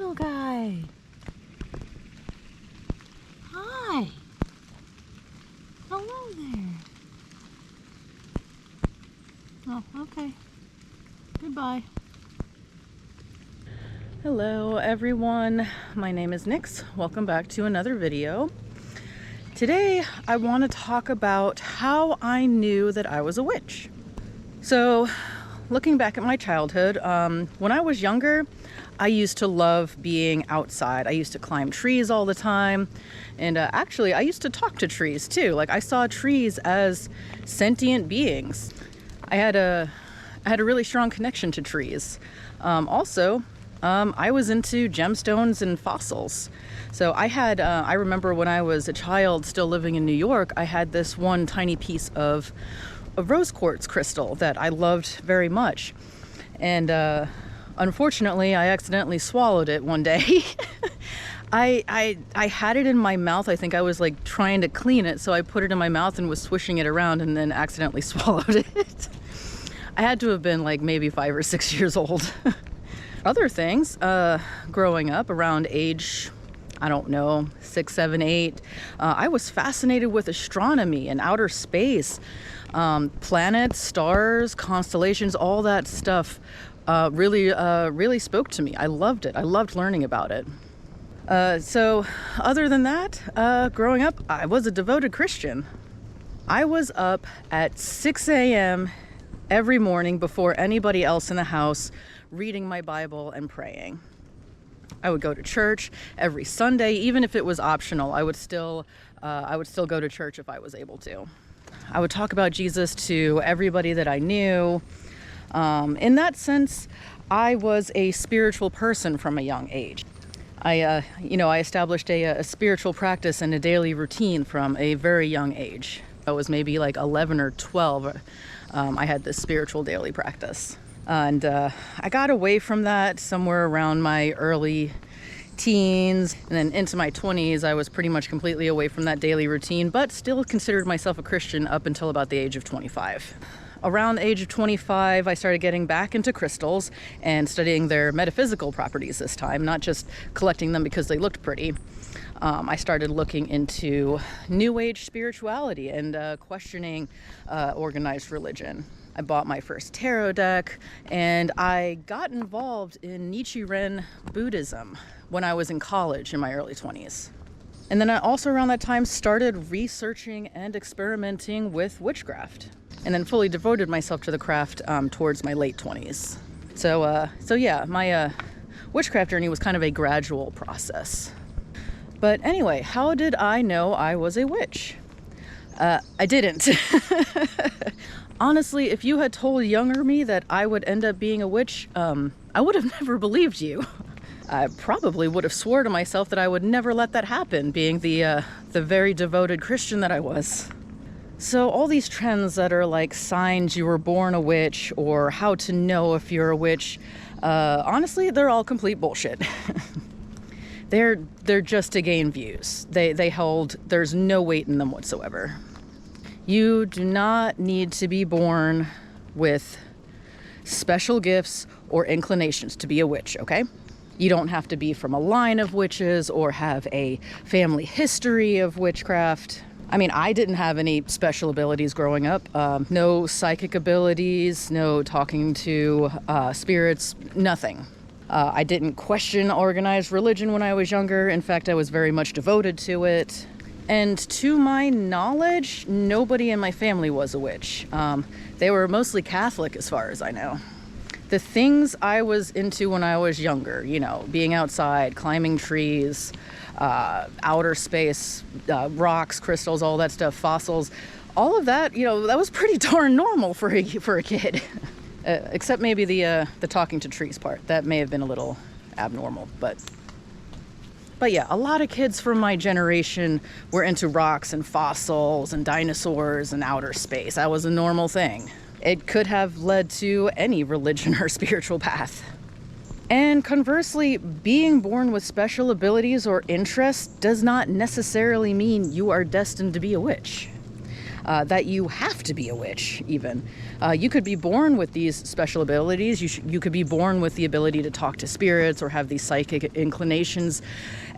little guy. Hi. Hello there. Oh, okay. Goodbye. Hello everyone, my name is Nix. Welcome back to another video. Today I want to talk about how I knew that I was a witch. So looking back at my childhood, when I was younger, I used to love being outside. I used to climb trees all the time, and actually I used to talk to trees too. Like, I saw trees as sentient beings. I had a really strong connection to trees. I was into gemstones and fossils. So I remember when I was a child still living in New York, I had this one tiny piece of rose quartz crystal that I loved very much. And unfortunately, I accidentally swallowed it one day. I had it in my mouth. I think I was like trying to clean it, so I put it in my mouth and was swishing it around and then accidentally swallowed it. I had to have been like maybe 5 or 6 years old. Other things, growing up around age, I don't know, 6, 7, 8, I was fascinated with astronomy and outer space. Planets, stars, constellations, all that stuff really spoke to me. I loved it. I loved learning about it. So other than that, growing up, I was a devoted Christian. I was up at 6 a.m. every morning before anybody else in the house, reading my Bible and praying. I would go to church every Sunday, even if it was optional. I would still go to church if I was able to. I would talk about Jesus to everybody that I knew. In that sense, I was a spiritual person from a young age. I established a spiritual practice and a daily routine from a very young age. I was maybe like 11 or 12. I had this spiritual daily practice. And I got away from that somewhere around my early teens, and then into my 20s, I was pretty much completely away from that daily routine, but still considered myself a Christian up until about the age of 25. Around the age of 25, I started getting back into crystals and studying their metaphysical properties this time, not just collecting them because they looked pretty. I started looking into New Age spirituality and questioning organized religion. I bought my first tarot deck, and I got involved in Nichiren Buddhism when I was in college in my early 20s. And then I also around that time started researching and experimenting with witchcraft, and then fully devoted myself to the craft towards my late 20s. So yeah, my witchcraft journey was kind of a gradual process. But anyway, how did I know I was a witch? I didn't. Honestly, if you had told younger me that I would end up being a witch, I would have never believed you. I probably would have swore to myself that I would never let that happen, being the very devoted Christian that I was. So all these trends that are like signs you were born a witch or how to know if you're a witch, honestly, they're all complete bullshit. They're just to gain views. There's no weight in them whatsoever. You do not need to be born with special gifts or inclinations to be a witch, okay? You don't have to be from a line of witches or have a family history of witchcraft. I mean, I didn't have any special abilities growing up. No psychic abilities, no talking to spirits, nothing. I didn't question organized religion when I was younger. In fact, I was very much devoted to it. And to my knowledge, nobody in my family was a witch. They were mostly Catholic as far as I know. The things I was into when I was younger, being outside, climbing trees, outer space, rocks, crystals, all that stuff, fossils, all of that, that was pretty darn normal for a kid. Except maybe the talking to trees part. That may have been a little abnormal, but yeah, a lot of kids from my generation were into rocks and fossils and dinosaurs and outer space. That was a normal thing. It could have led to any religion or spiritual path. And conversely, being born with special abilities or interests does not necessarily mean you are destined to be a witch. that you have to be a witch even. You could be born with these special abilities. You could be born with the ability to talk to spirits or have these psychic inclinations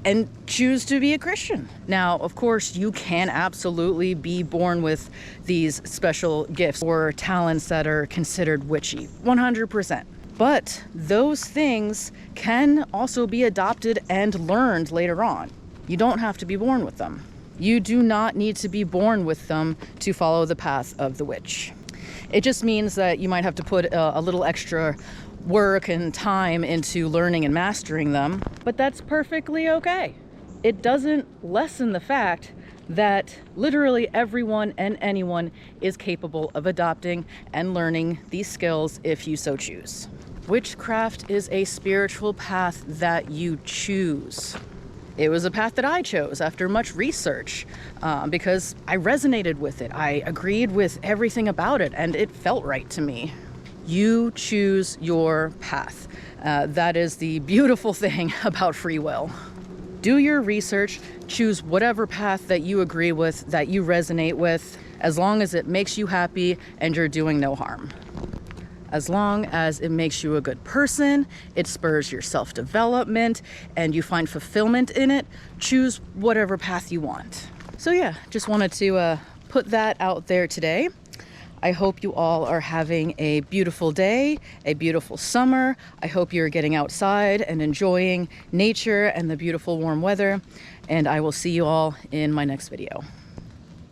and choose to be a Christian. Now, of course, you can absolutely be born with these special gifts or talents that are considered witchy, 100%. But those things can also be adopted and learned later on. You don't have to be born with them. You do not need to be born with them to follow the path of the witch. It just means that you might have to put a little extra work and time into learning and mastering them, but that's perfectly okay. It doesn't lessen the fact that literally everyone and anyone is capable of adopting and learning these skills if you so choose. Witchcraft is a spiritual path that you choose. It was a path that I chose after much research because I resonated with it. I agreed with everything about it and it felt right to me. You choose your path. That is the beautiful thing about free will. Do your research, choose whatever path that you agree with, that you resonate with, as long as it makes you happy and you're doing no harm. As long as it makes you a good person, it spurs your self-development, and you find fulfillment in it, choose whatever path you want. So yeah, just wanted to put that out there today. I hope you all are having a beautiful day, a beautiful summer. I hope you're getting outside and enjoying nature and the beautiful warm weather. And I will see you all in my next video.